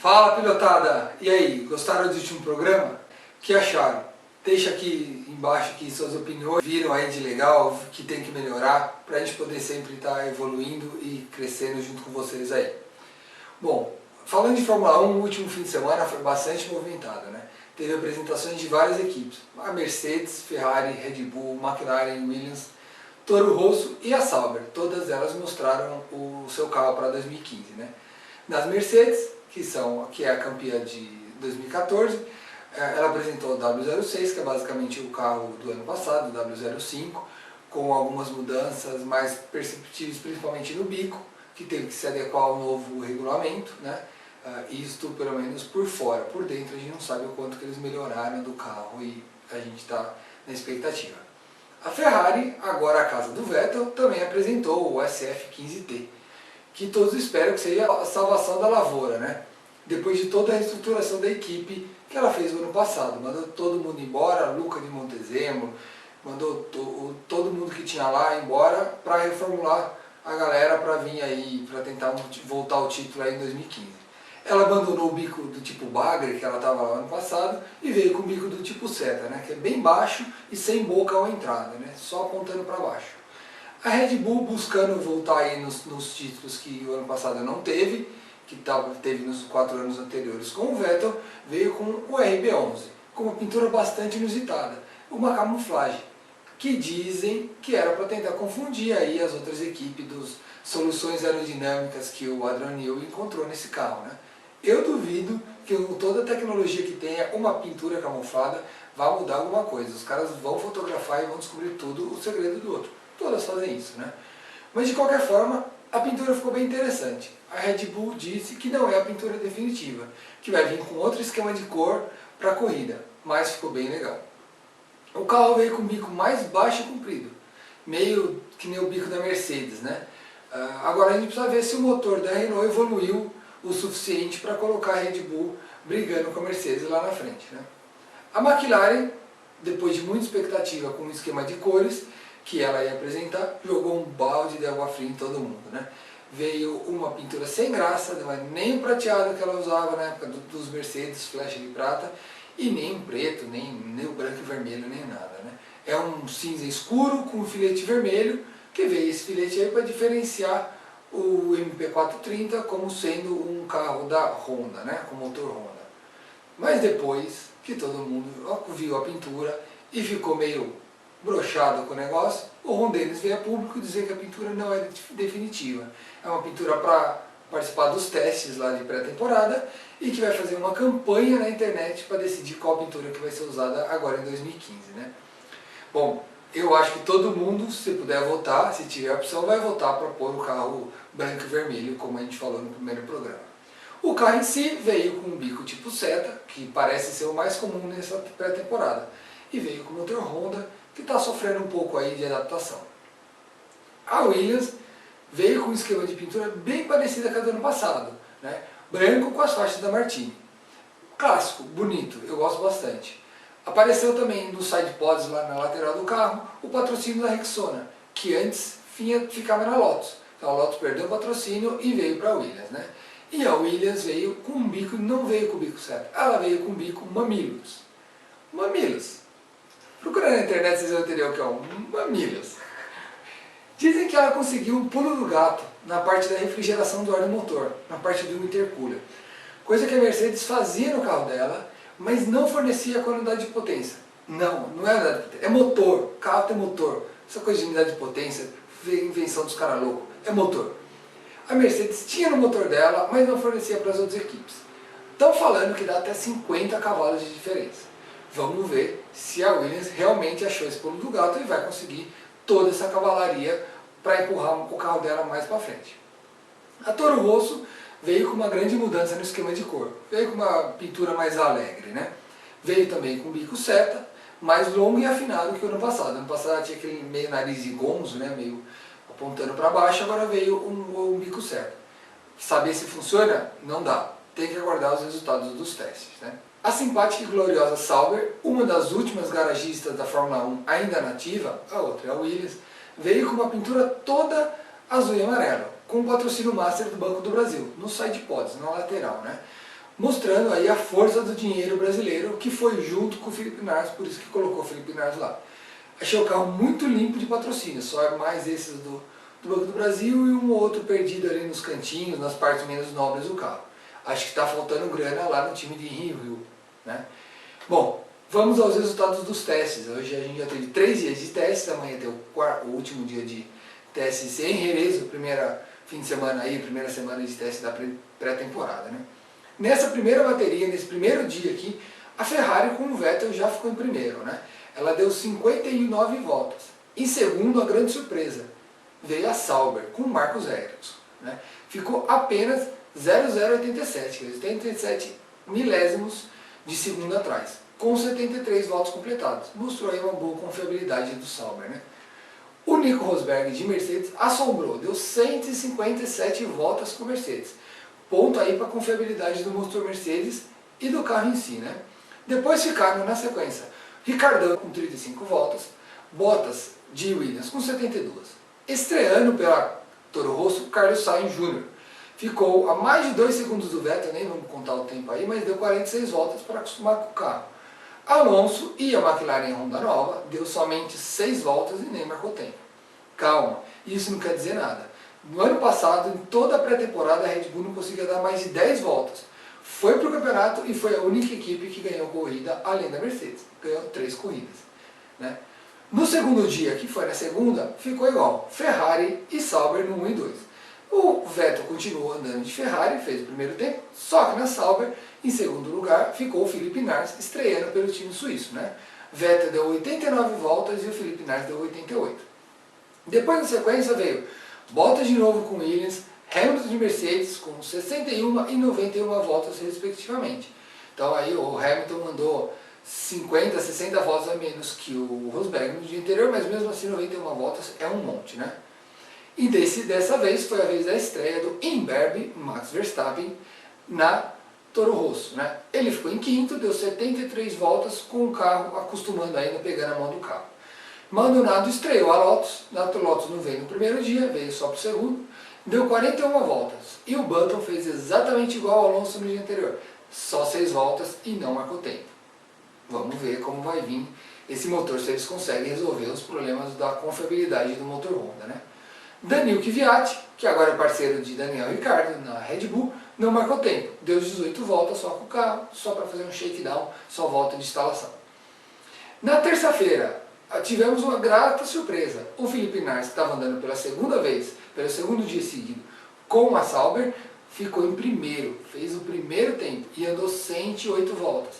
Fala, pilotada! E aí, gostaram do último programa? O que acharam? Deixa aqui embaixo aqui suas opiniões, viram aí de legal, que tem que melhorar, pra gente poder sempre estar evoluindo e crescendo junto com vocês aí. Bom, falando de Fórmula 1, o último fim de semana foi bastante movimentado, né? Teve apresentações de várias equipes, a Mercedes, Ferrari, Red Bull, McLaren, Williams, Toro Rosso e a Sauber. Todas elas mostraram o seu carro para 2015, né? Nas Mercedes, que é a campeã de 2014, ela apresentou o W06, que é basicamente o carro do ano passado, o W05, com algumas mudanças mais perceptíveis, principalmente no bico, que teve que se adequar ao novo regulamento, né? Isto pelo menos por fora. Por dentro a gente não sabe o quanto que eles melhoraram do carro e a gente está na expectativa. A Ferrari, agora a casa do Vettel, também apresentou o SF15T, que todos esperam que seja a salvação da lavoura, né? Depois de toda a reestruturação da equipe que ela fez no ano passado. Mandou todo mundo embora, Luca de Montezemolo, mandou todo mundo que tinha lá embora para reformular a galera para vir aí, para tentar voltar ao título aí em 2015. Ela abandonou o bico do tipo bagre, que ela estava lá ano passado, e veio com o bico do tipo seta, né? Que é bem baixo e sem boca ao entrada, né? Só apontando para baixo. A Red Bull buscando voltar aí nos títulos que o ano passado não teve, que teve nos 4 anos anteriores com o Vettel, veio com o RB11, com uma pintura bastante inusitada, uma camuflagem, que dizem que era para tentar confundir aí as outras equipes dos soluções aerodinâmicas que o Adrian Newey encontrou nesse carro, né? Eu duvido que com toda a tecnologia que tenha uma pintura camuflada vá mudar alguma coisa. Os caras vão fotografar e vão descobrir tudo o segredo do outro. Todas fazem isso, né? Mas de qualquer forma, a pintura ficou bem interessante. A Red Bull disse que não é a pintura definitiva, que vai vir com outro esquema de cor para a corrida, mas ficou bem legal. O carro veio com o bico mais baixo e comprido, meio que nem o bico da Mercedes, né? Agora a gente precisa ver se o motor da Renault evoluiu o suficiente para colocar a Red Bull brigando com a Mercedes lá na frente, né? A McLaren, depois de muita expectativa com um esquema de cores que ela ia apresentar, jogou um balde de água fria em todo mundo, né? Veio uma pintura sem graça, não é nem o prateado que ela usava na época dos Mercedes, flecha de prata, e nem o preto, nem o branco e vermelho, nem nada, né? É um cinza escuro com um filete vermelho, que veio esse filete aí para diferenciar o MP430 como sendo um carro da Honda, né? Com motor Honda. Mas depois que todo mundo viu a pintura e ficou meio broxado com o negócio, o Ron Dennis veio a público dizer que a pintura não é definitiva. É uma pintura para participar dos testes lá de pré-temporada e que vai fazer uma campanha na internet para decidir qual pintura que vai ser usada agora em 2015, né? Bom, eu acho que todo mundo, se puder votar, se tiver opção, vai votar para pôr o carro branco e vermelho, como a gente falou no primeiro programa. O carro em si veio com um bico tipo seta, que parece ser o mais comum nessa pré-temporada, e veio com o motor Honda, que está sofrendo um pouco aí de adaptação. A Williams veio com um esquema de pintura bem parecido com a do ano passado, né? Branco com as faixas da Martini. Clássico, bonito, eu gosto bastante. Apareceu também nos side pods lá na lateral do carro o patrocínio da Rexona, que antes ficava na Lotus. Então a Lotus perdeu o patrocínio e veio para a Williams, né? E a Williams veio com um bico, não veio com o bico certo, ela veio com o bico Mamilos. Mamilos. Procura na internet vocês vão entender o que é um Mamilos. Dizem que ela conseguiu um pulo do gato na parte da refrigeração do ar do motor, na parte do intercooler. Coisa que a Mercedes fazia no carro dela, mas não fornecia a quantidade de potência. Não é unidade de potência, é motor. O carro tem motor. Essa coisa de unidade de potência, invenção dos caras loucos, é motor. A Mercedes tinha no motor dela, mas não fornecia para as outras equipes. Estão falando que dá até 50 cavalos de diferença. Vamos ver se a Williams realmente achou esse pulo do gato e vai conseguir toda essa cavalaria para empurrar o carro dela mais para frente. A Toro Rosso veio com uma grande mudança no esquema de cor. Veio com uma pintura mais alegre, né? Veio também com bico seta, mais longo e afinado que o ano passado. Ano passado ela tinha aquele meio nariz de gonzo, né? Meio apontando para baixo, agora veio um bico seta. Saber se funciona? Não dá. Tem que aguardar os resultados dos testes, né? A simpática e gloriosa Sauber, uma das últimas garagistas da Fórmula 1 ainda nativa, a outra é a Williams, veio com uma pintura toda azul e amarela, com o patrocínio Master do Banco do Brasil, no side pods, na lateral, né? mostrando aí a força do dinheiro brasileiro que foi junto com o Felipe Nasr, por isso que colocou o Felipe Nasr lá. Achei o carro muito limpo de patrocínio, só é mais esses do Banco do Brasil e um outro perdido ali nos cantinhos, nas partes menos nobres do carro. Acho que está faltando grana lá no time de Rio, né? Bom, vamos aos resultados dos testes. Hoje a gente já teve 3 dias de testes, amanhã tem o último dia de testes em Jerez, o primeiro fim de semana aí, primeira semana de teste da pré-temporada, né? Nessa primeira bateria, nesse primeiro dia aqui, a Ferrari com o Vettel já ficou em primeiro, né? Ela deu 59 voltas. Em segundo, a grande surpresa, veio a Sauber com o Marcos Ericsson, né? Ficou apenas 0,087, 87 milésimos de segundo atrás, com 73 voltas completadas. Mostrou aí uma boa confiabilidade do Sauber, né? O Nico Rosberg de Mercedes assombrou, deu 157 voltas com Mercedes. Ponto aí para a confiabilidade do motor Mercedes e do carro em si, né? Depois ficaram na sequência Ricardão com 35 voltas, Bottas de Williams com 72. Estreando pela Toro Rosso, Carlos Sainz Jr. Ficou a mais de 2 segundos do Vettel, nem vamos contar o tempo aí, mas deu 46 voltas para acostumar com o carro. Alonso e a McLaren Honda Nova deu somente 6 voltas e nem marcou tempo. Calma, isso não quer dizer nada. No ano passado, em toda a pré-temporada, a Red Bull não conseguia dar mais de 10 voltas. Foi para o campeonato e foi a única equipe que ganhou corrida além da Mercedes. Ganhou 3 corridas, né? No segundo dia, que foi na segunda, ficou igual. Ferrari e Sauber no 1 e 2. O Vettel continuou andando de Ferrari, fez o primeiro tempo, só que na Sauber, em segundo lugar, ficou o Felipe Nasr estreando pelo time suíço, né? Vettel deu 89 voltas e o Felipe Nasr deu 88. Depois, na sequência, veio Bottas de novo com Williams, Hamilton de Mercedes com 61 e 91 voltas respectivamente. Então aí o Hamilton mandou 50, 60 voltas a menos que o Rosberg no dia anterior, mas mesmo assim 91 voltas é um monte, né? E dessa vez foi a vez da estreia do Imberbe Max Verstappen na Toro Rosso, né? Ele ficou em quinto, deu 73 voltas com o carro acostumando ainda, pegando a mão do carro. Maldonado estreou a Lotus não veio no primeiro dia, veio só para o segundo, deu 41 voltas. E o Button fez exatamente igual ao Alonso no dia anterior, só 6 voltas e não marcou tempo. Vamos ver como vai vir esse motor, se eles conseguem resolver os problemas da confiabilidade do motor Honda, né? Daniil Kvyat, que agora é parceiro de Daniel Ricciardo na Red Bull, não marcou tempo, deu 18 voltas só com o carro, só para fazer um shakedown, só volta de instalação. Na terça-feira, tivemos uma grata surpresa. O Felipe Nasr, que estava andando pela segunda vez, pelo segundo dia seguido, com a Sauber, ficou em primeiro, fez o primeiro tempo e andou 108 voltas.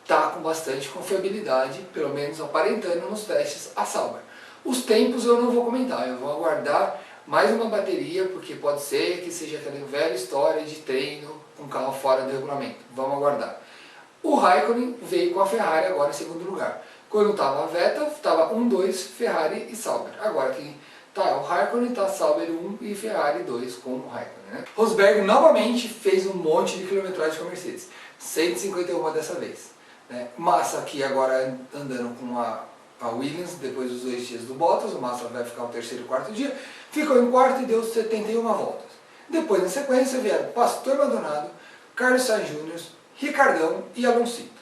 Está com bastante confiabilidade, pelo menos aparentando nos testes a Sauber. Os tempos eu não vou comentar, eu vou aguardar mais uma bateria, porque pode ser que seja aquela velha história de treino com carro fora do regulamento. Vamos aguardar. O Raikkonen veio com a Ferrari agora em segundo lugar. Quando estava a Vettel, estava 1-2, Ferrari e Sauber. Agora que está o Raikkonen, está Sauber 1 e Ferrari 2 com o Raikkonen, né? Rosberg novamente fez um monte de quilometragem com a Mercedes, 151 dessa vez, né? Massa aqui agora andando com a Williams, depois dos 2 dias do Bottas, o Massa vai ficar o terceiro e quarto dia, ficou em quarto e deu 71 voltas. Depois, na sequência, vieram Pastor Maldonado, Carlos Sainz Jr., Ricardão e Alonsito.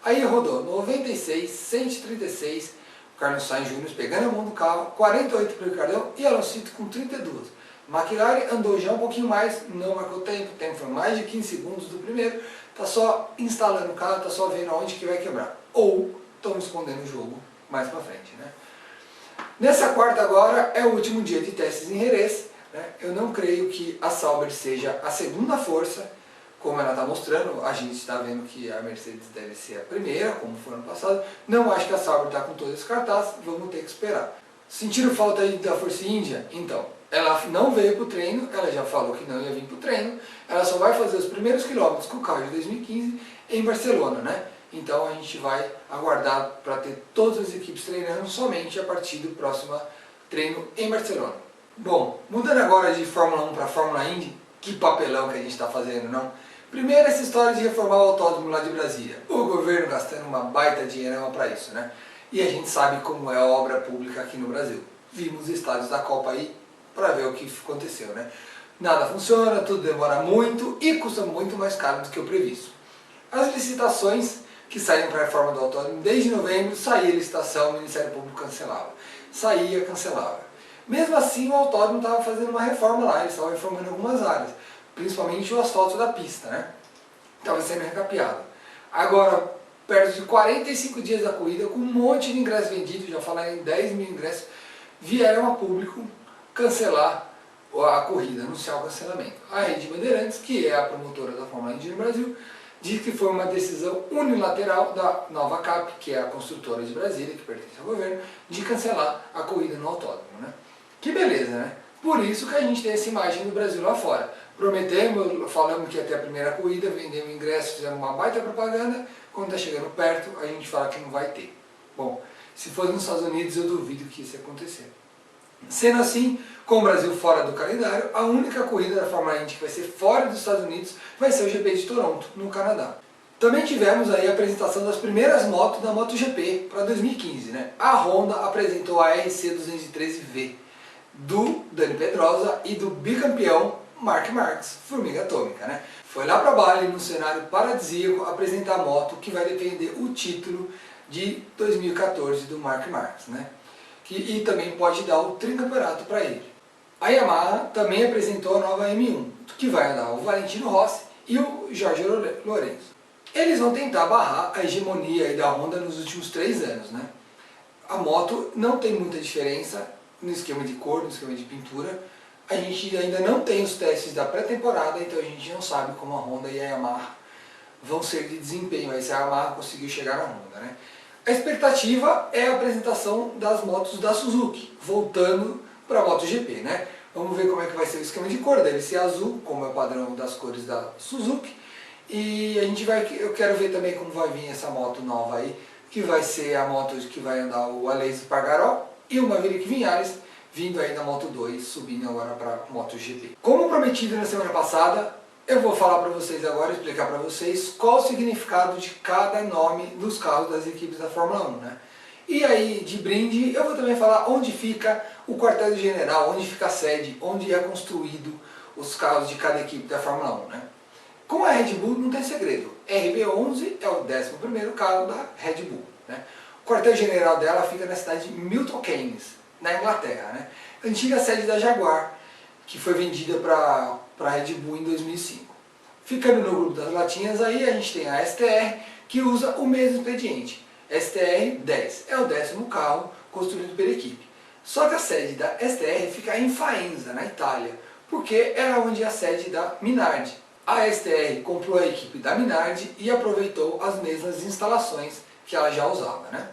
Aí rodou 96, 136, o Carlos Sainz Jr. pegando a mão do carro, 48 para o Ricardão e Alonsito com 32. McLaren andou já um pouquinho mais, não marcou tempo, o tempo foi mais de 15 segundos do primeiro, está só instalando o carro, está só vendo aonde que vai quebrar. Ou estão escondendo o jogo mais para frente, né? Nessa quarta agora é o último dia de testes em Jerez, né? Eu não creio que a Sauber seja a segunda força, como ela está mostrando. A gente está vendo que a Mercedes deve ser a primeira, como foi ano passado. Não acho que a Sauber está com todos os cartazes, vamos ter que esperar. Sentiram falta aí da Force India? Então, ela não veio para o treino, ela já falou que não ia vir para o treino, ela só vai fazer os primeiros quilômetros com o carro de 2015 em Barcelona, né? Então a gente vai aguardar para ter todas as equipes treinando somente a partir do próximo treino em Barcelona. Bom, mudando agora de Fórmula 1 para Fórmula Indy, que papelão que a gente está fazendo, não? Primeiro, essa história de reformar o autódromo lá de Brasília. O governo gastando uma baita dinheirama para isso, né? E a gente sabe como é a obra pública aqui no Brasil. Vimos os estádios da Copa aí para ver o que aconteceu, né? nada funciona, tudo demora muito e custa muito mais caro do que o previsto. As licitações que saíram para a reforma do autódromo, desde novembro saía a licitação, o Ministério Público cancelava. Saía, cancelava. Mesmo assim, o autódromo estava fazendo uma reforma lá, eles estavam reformando algumas áreas, principalmente o asfalto da pista, né? Estava sendo recapeado. Agora, perto de 45 dias da corrida, com um monte de ingressos vendidos, já falaram em 10 mil ingressos, vieram a público cancelar a corrida, anunciar o cancelamento. A Rede Bandeirantes, que é a promotora da Fórmula 1 no Brasil, diz que foi uma decisão unilateral da Nova Cap, que é a construtora de Brasília, que pertence ao governo, de cancelar a corrida no autódromo, né? Que beleza, né? Por isso que a gente tem essa imagem do Brasil lá fora. Prometemos, falamos que ia ter a primeira corrida, vendemos ingressos, fizemos uma baita propaganda, quando está chegando perto, a gente fala que não vai ter. Bom, se fosse nos Estados Unidos, eu duvido que isso ia acontecer. Sendo assim, com o Brasil fora do calendário, a única corrida da Fórmula Indy que vai ser fora dos Estados Unidos vai ser o GP de Toronto, no Canadá. Também tivemos aí a apresentação das primeiras motos da MotoGP para 2015, né? A Honda apresentou a RC213V do Dani Pedrosa e do bicampeão Marc Marques, Formiga Atômica, né? Foi lá para Bali, num cenário paradisíaco, apresentar a moto que vai defender o título de 2014 do Marc Marques, né? E também pode dar o tricampeonato para ele. A Yamaha também apresentou a nova M1, que vai andar o Valentino Rossi e o Jorge Lorenzo. Eles vão tentar barrar a hegemonia aí da Honda nos últimos 3 anos, né? A moto não tem muita diferença no esquema de cor, no esquema de pintura. A gente ainda não tem os testes da pré-temporada, então a gente não sabe como a Honda e a Yamaha vão ser de desempenho, aí se a Yamaha conseguiu chegar na Honda, né? A expectativa é a apresentação das motos da Suzuki, voltando para a MotoGP, né? Vamos ver como é que vai ser o esquema de cor, deve ser azul, como é o padrão das cores da Suzuki. E eu quero ver também como vai vir essa moto nova aí, que vai ser a moto que vai andar o Aleix Espargaró e o Maverick Viñales, vindo aí na Moto 2, subindo agora para a MotoGP. Como prometido na semana passada, eu vou falar para vocês agora, explicar para vocês qual o significado de cada nome dos carros das equipes da Fórmula 1, né? E aí, de brinde, eu vou também falar onde fica o quartel-general, onde fica a sede, onde é construído os carros de cada equipe da Fórmula 1, né? Com a Red Bull não tem segredo, RB11 é o 11º carro da Red Bull, né? O quartel-general dela fica na cidade de Milton Keynes, na Inglaterra, né? Antiga sede da Jaguar, que foi vendida para a Red Bull em 2005. Ficando no grupo das latinhas aí, a gente tem a STR, que usa o mesmo expediente. STR-10 é o 10º carro construído pela equipe. Só que a sede da STR fica em Faenza, na Itália, porque era onde é a sede da Minardi. A STR comprou a equipe da Minardi e aproveitou as mesmas instalações que ela já usava, né?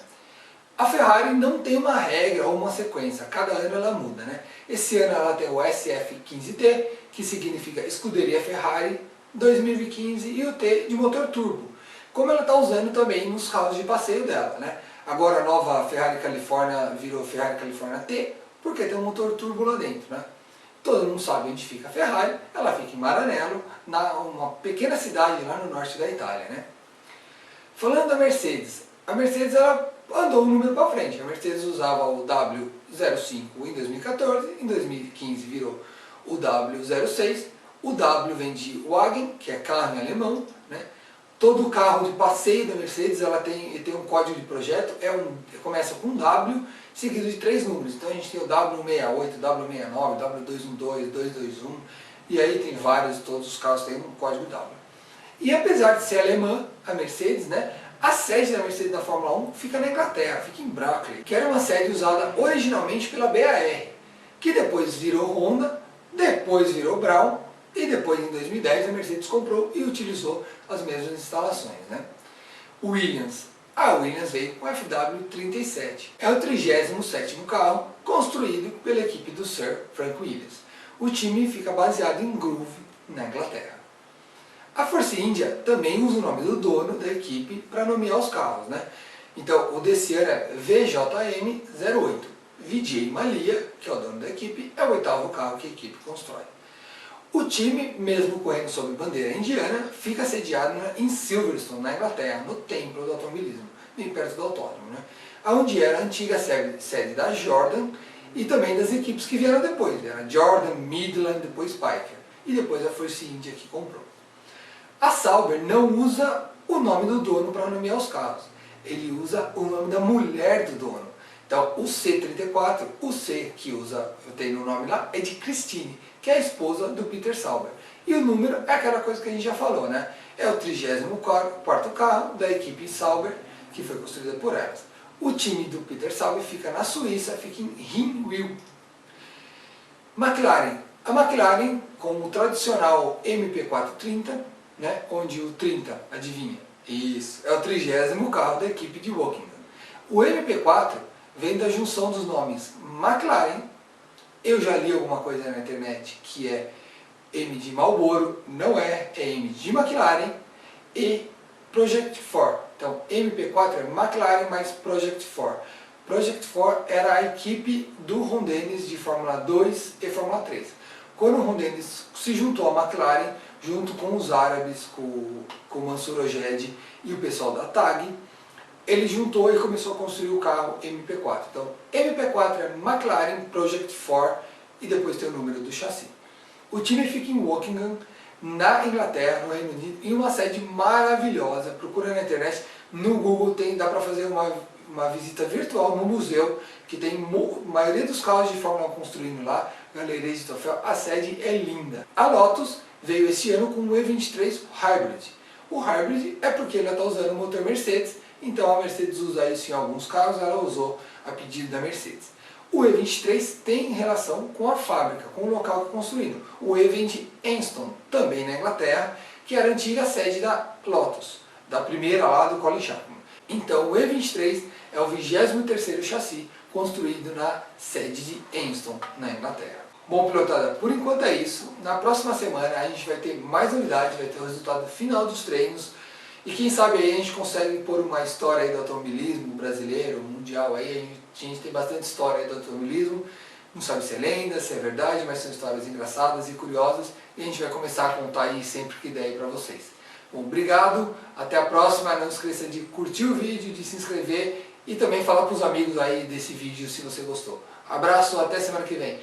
A Ferrari não tem uma regra ou uma sequência, cada ano ela muda, né? Esse ano ela tem o SF15T, que significa Escuderia Ferrari 2015, e o T de motor turbo, como ela está usando também nos carros de passeio dela, né? Agora a nova Ferrari California virou Ferrari California T, porque tem um motor turbo lá dentro, né? Todo mundo sabe onde fica a Ferrari, ela fica em Maranello, uma pequena cidade lá no norte da Itália, né? Falando da Mercedes, a Mercedes ela andou um número para frente. A Mercedes usava o W05 em 2014, em 2015 virou o W06, o W vem de Wagen, que é carro em alemão, né? Todo carro de passeio da Mercedes ela tem um código de projeto, começa com um W seguido de 3 números. Então a gente tem o W168, W69, W212, 221, e aí tem vários, todos os carros têm um código W. E apesar de ser alemã, a Mercedes, né? A sede da Mercedes da Fórmula 1 fica na Inglaterra, fica em Brackley, que era uma sede usada originalmente pela BAR, que depois virou Honda, depois virou Brown, e depois em 2010 a Mercedes comprou e utilizou as mesmas instalações, né? Williams. A Williams veio com o FW37. É o 37º carro construído pela equipe do Sir Frank Williams. O time fica baseado em Grove, na Inglaterra. A Force India também usa o nome do dono da equipe para nomear os carros, né? Então, o desse ano é VJM08. Vijay Mallya, que é o dono da equipe, é o 8º carro que a equipe constrói. O time, mesmo correndo sob bandeira indiana, fica sediado em Silverstone, na Inglaterra, no templo do automobilismo, bem perto do autódromo, né? Onde era a antiga sede da Jordan e também das equipes que vieram depois. Era Jordan, Midland, depois Piker. E depois a Force India que comprou. A Sauber não usa o nome do dono para nomear os carros. Ele usa o nome da mulher do dono. Então o C34, o C que usa, eu tenho o nome lá, é de Christine, que é a esposa do Peter Sauber. E o número é aquela coisa que a gente já falou, né? É o 34º carro da equipe Sauber, que foi construída por elas. O time do Peter Sauber fica na Suíça, fica em Hinwil. McLaren. A McLaren, com o tradicional MP430, né? Onde o 30, adivinha? Isso, é o 30º carro da equipe de Wokingham. O MP4 vem da junção dos nomes McLaren, eu já li alguma coisa na internet que é M de Marlboro, não é, é M de McLaren, e Project 4. Então MP4 é McLaren mais Project 4. Project 4 era a equipe do Ron Dennis de Fórmula 2 e Fórmula 3. Quando o Ron Dennis se juntou à McLaren, junto com os árabes, com o Mansur Ojed e o pessoal da TAG, ele juntou e começou a construir o carro MP4. Então, MP4 é McLaren Project 4 e depois tem o número do chassi. O time fica em Wokingham, na Inglaterra, no Reino Unido, em uma sede maravilhosa. Procura na internet, no Google dá para fazer uma visita virtual no museu, que tem a maioria dos carros de Fórmula 1 construindo lá, galeria de troféu. A sede é linda. A Lotus veio esse ano com o E23 Hybrid. O Hybrid é porque ele está usando o motor Mercedes, então a Mercedes usa isso em alguns carros, ela usou a pedido da Mercedes. O E23 tem relação com a fábrica, com o local que está construindo. O E vem de Anston, também na Inglaterra, que era a antiga sede da Lotus, da primeira lá do Colin Chapman. Então o E23 é o 23º chassi construído na sede de Anston, na Inglaterra. Bom, pilotada, por enquanto é isso. Na próxima semana a gente vai ter mais novidades, vai ter o resultado final dos treinos. E quem sabe aí a gente consegue pôr uma história aí do automobilismo brasileiro, mundial aí. A gente tem bastante história aí do automobilismo. Não sabe se é lenda, se é verdade, mas são histórias engraçadas e curiosas. E a gente vai começar a contar aí sempre que der aí pra vocês. Bom, obrigado, até a próxima. Não esqueça de curtir o vídeo, de se inscrever e também falar pros amigos aí desse vídeo se você gostou. Abraço, até semana que vem.